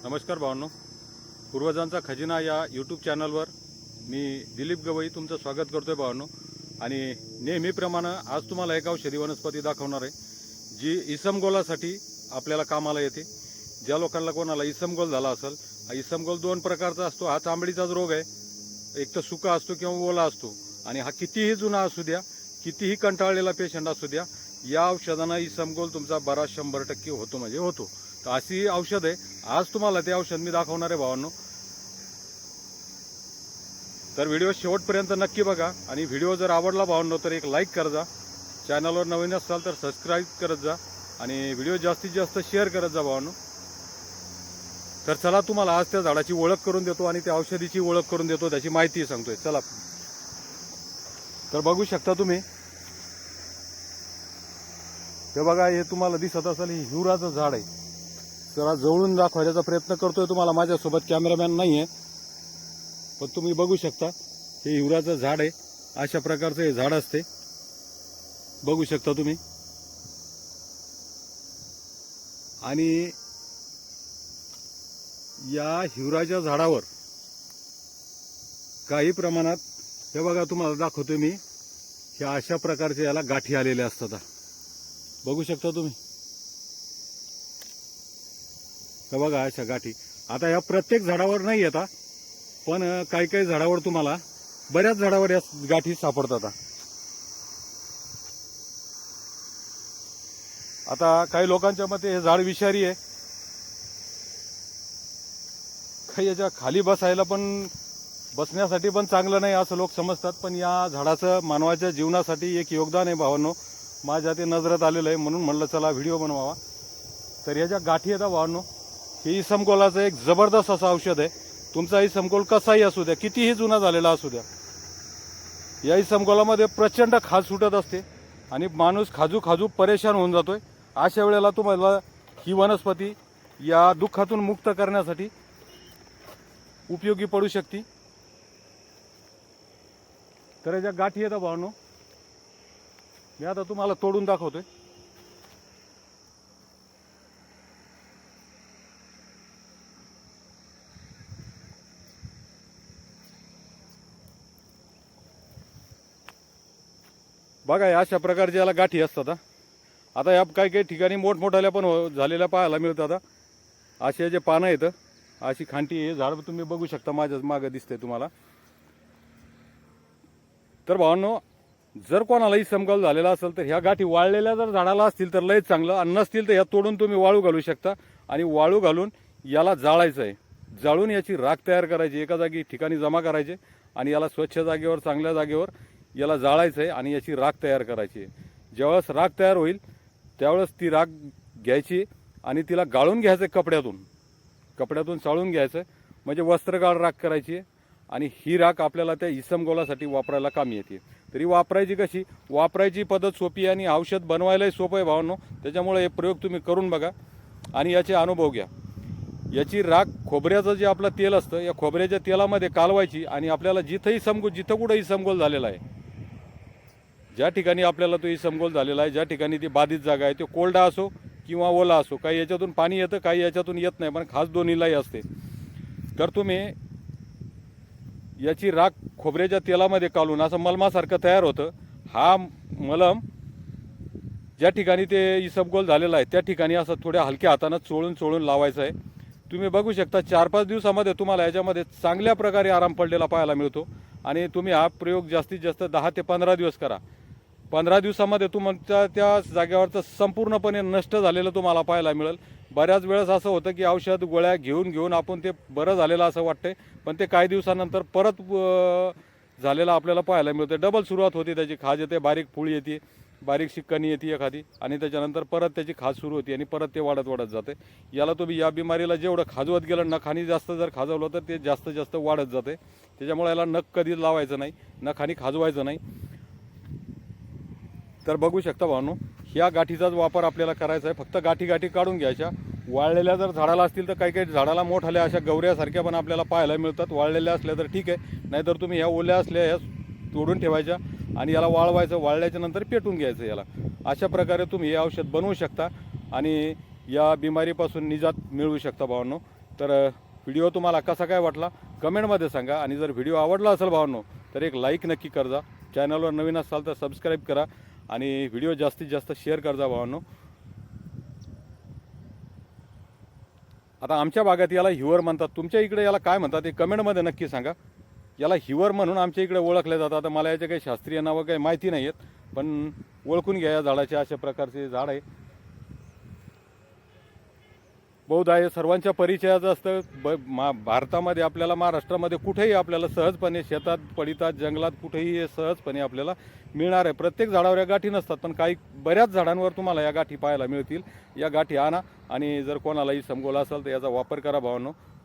नमस्कार भावांनो, पूर्वजांचा खजिना या यूट्यूब चॅनलवर मी दिलीप गवई तुमचं स्वागत करतोय भावांनो। आणि नेहमीप्रमाणे आज तुम्हाला एक औषधी वनस्पती दाखवणार आहे जी इसमगोलासाठी आपल्याला कामाला येते। ज्या लोकांना कोणाला इसमगोल झाला असेल, हा इसमगोल दोन प्रकारचा असतो। हा चांबडीचाच रोग आहे, एक तर सुका असतो किंवा ओला असतो। आणि हा कितीही जुना असू द्या, कितीही कंटाळलेला पेशंट असू द्या, या औषधाने इसमगोल तुमचा बरा 100% होतो म्हणजे होतो। तर अशी औषध आहे, आज तुम्हाला ते औषध मी दाखवणार आहे भावांनो। तर व्हिडिओ शेवटपर्यंत नक्की बघा आणि व्हिडिओ जर आवडला भावांनो तर एक लाईक करा जा, चॅनलवर नवीन असाल तर सबस्क्राईब करत जा आणि व्हिडिओ जास्तीत जास्त शेअर करत जा भावांनो। तर चला तुम्हाला आज त्या झाडाची ओळख करून देतो आणि त्या औषधीची ओळख करून देतो, त्याची माहिती सांगतोय। चला, तर बघू शकता तुम्ही, हे बघा, हे तुम्हाला दिसत असेल, हे हिवराचं झाड आहे। जरा जवळून दाखवायचा प्रयत्न करतोय तुम्हाला, माझ्यासोबत कॅमेरामॅन नाहीये, पण तुम्ही बघू शकता हे हिवराचं झाड आहे। अशा प्रकारचं हे झाड असते, बघू शकता तुम्ही। आणि या हिवराच्या झाडावर काही प्रमाणात, हे बघा तुम्हाला दाखवतोय मी, ह्या अशा प्रकारच्या याला गाठी आलेल्या असतात, बघू शकता तुम्ही। हे बघा अशा गाठी। आता या प्रत्येक झाडावर नाही येतात, पण काही काही झाडावर तुम्हाला, बऱ्याच झाडावर या गाठी सापडतात। आता काही लोकांच्या मते हे झाड विषारी आहे, काही याच्या खाली बसण्यासाठी पण चांगलं नाही असं लोक समजतात। पण या झाडाचं मानवाच्या जीवनासाठी एक योगदान आहे भावांनो, माझ्या ते नजरेत आलेलं आहे, म्हणून म्हणलं चला व्हिडिओ बनवावा। तर याच्या गाठी येतात भावांनो, हे इसमगोलाचं एक जबरदस्त असं औषध आहे। तुमचा इसमगोल कसाही असू द्या, कितीही जुना झालेला असू द्या, या इसमगोलामध्ये प्रचंड खाज सुटत असते आणि माणूस खाजू खाजू परेशान होऊन जातोय। अशा वेळेला तुम्हाला ही वनस्पती या दुःखातून मुक्त करण्यासाठी उपयोगी पडू शकते। तर याच्या गाठी येतात भावांनो, मी आता तुम्हाला तोडून दाखवतोय। बघा, या अशा प्रकारच्या याला गाठी असतात। आता या काही काही ठिकाणी मोठमोठ्याल्या पण झालेल्या पाहायला मिळतात। असे जे पानं आहेत, अशी खांटी, हे झाड तुम्ही बघू शकता, माझ्या मागे दिसतंय तुम्हाला। तर भावांनो, जर कोणाला इसमगोल झालेला असेल तर ह्या गाठी वाळलेल्या जर झाडाला असतील तर लयच चांगलं, आणि नसतील तर ह्या तोडून तुम्ही वाळू घालू शकता आणि वाळू घालून याला जाळायचं आहे। जाळून याची राख तयार करायची, एका जागी ठिकाणी जमा करायचे आणि याला स्वच्छ जागेवर, चांगल्या जागेवर याला जाळायचं आहे आणि याची राख तयार करायची आहे। ज्यावेळेस राख तयार होईल त्यावेळेस ती राख घ्यायची आणि तिला गाळून घ्यायचं, कपड्यातून चाळून घ्यायचं, म्हणजे वस्त्रगाळ राख करायची। आणि ही राख आपल्याला त्या इसमगोलासाठी वापरायला कामी येते। तरी वापरायची कशी, वापरायची पद्धत सोपी आहे आणि औषध बनवायलाही सोपं आहे भावांनो। त्याच्यामुळे हे प्रयोग तुम्ही करून बघा आणि याचे अनुभव घ्या। याची राख खोबऱ्याचं जे आपलं तेल असतं, या खोबऱ्याच्या तेलामध्ये कालवायची आणि आपल्याला जिथं कुठं इसमगोल झालेला आहे, ज्या ठिकाणी आपल्याला तो इसमगोल झालेला आहे, ज्या ठिकाणी ती बाधित जागा आहे, तो कोरडा असो किंवा ओला असो, काही याच्यातून पाणी येतं, काही याच्यातून येत नाही, पण खास दोन्हीलाही असते। तर तुम्ही याची राख खोबऱ्याच्या तेलामध्ये कालून असं मलमासारखं तयार होतं। हा मलम ज्या ठिकाणी ते इसमगोल झालेला आहे त्या ठिकाणी असं थोड्या हलक्या हातानं चोळून लावायचं आहे। तुम्ही बघू शकता 4-5 दिवसामध्ये तुम्हाला याच्यामध्ये चांगल्या प्रकारे आराम पडलेला पाहायला मिळतो। आणि तुम्ही हा प्रयोग जास्तीत जास्त 10 ते 15 दिवस करा। 15 दिवसामध्ये तुमच्या त्या जागेवरचं संपूर्णपणे नष्ट झालेलं तुम्हाला पाहायला मिळेल। बऱ्याच वेळेस असं होतं की औषध गोळ्या घेऊन आपण ते बरं झालेलं असं वाटतंय, पण ते काही दिवसानंतर परत झालेलं आपल्याला पाहायला मिळतं। डबल सुरुवात होते, त्याची खाज येते, बारीक फूळ येते, बारीक शिक्कणी येते एखादी, आणि त्याच्यानंतर परत त्याची खाज सुरू होती आणि परत ते वाढत जाते। याला तुम्ही या बिमारीला जेवढं खाजवत गेलं, नखानी जास्त जर खाजवलं तर ते जास्त वाढत जाते। त्याच्यामुळे याला नख कधी लावायचं नाही, नखानी खाजवायचं नाही। तर बघू शकता भावांनो, ह्या गाठीचाच वापर आपल्याला करायचा आहे। फक्त गाठी काढून घ्यायच्या। वाळलेल्या जर झाडाला असतील तर काही झाडाला मोठाल्या अशा गवऱ्यासारख्या पण आपल्याला पाहायला मिळतात। वाळलेल्या असल्या तर ठीक आहे, नाहीतर तुम्ही ह्या ओल्या असल्या ह्या तोडून ठेवायच्या आणि याला वाळवायचं, वाळल्याच्या नंतर पेटून घ्यायचं याला। अशा प्रकारे तुम्ही हे औषध बनवू शकता आणि या बिमारीपासून निजात मिळवू शकता भावांनो। तर व्हिडिओ तुम्हाला कसा काय वाटला कमेंटमध्ये सांगा, आणि जर व्हिडिओ आवडला असेल भावांनो तर एक लाईक नक्की करा. चॅनलवर नवीन असाल तर सबस्क्राईब करा आणि व्हिडिओ जास्तीत जास्त शेअर करा भावांनो. आता आमच्या भागात याला हिवर म्हणतात, तुमच्या इकडे याला काय म्हणतात ते कमेंटमध्ये नक्की सांगा. याला हिवर म्हणून आमच्या इकडे ओळखले जातात. आता मला याचे काही शास्त्रीय नावं काही माहिती नाही आहेत, पण ओळखून घ्या या झाडाचे अशा प्रकारचे झाड आहे. बहुधा हे सर्वांच्या परिचयाचं असतं. भारतामध्ये आपल्याला महाराष्ट्रामध्ये कुठेही आपल्याला सहजपणे शेतात पडितात जंगलात कुठेही हे सहजपणे आपल्याला मिळणार आहे. प्रत्येक झाडावर या गाठी नसतात, पण काही बऱ्याच झाडांवर तुम्हाला या गाठी पाहायला मिळतील. या गाठी आणा आणि जर कोणालाही समजवलं असेल तर याचा वापर करा भावांनो.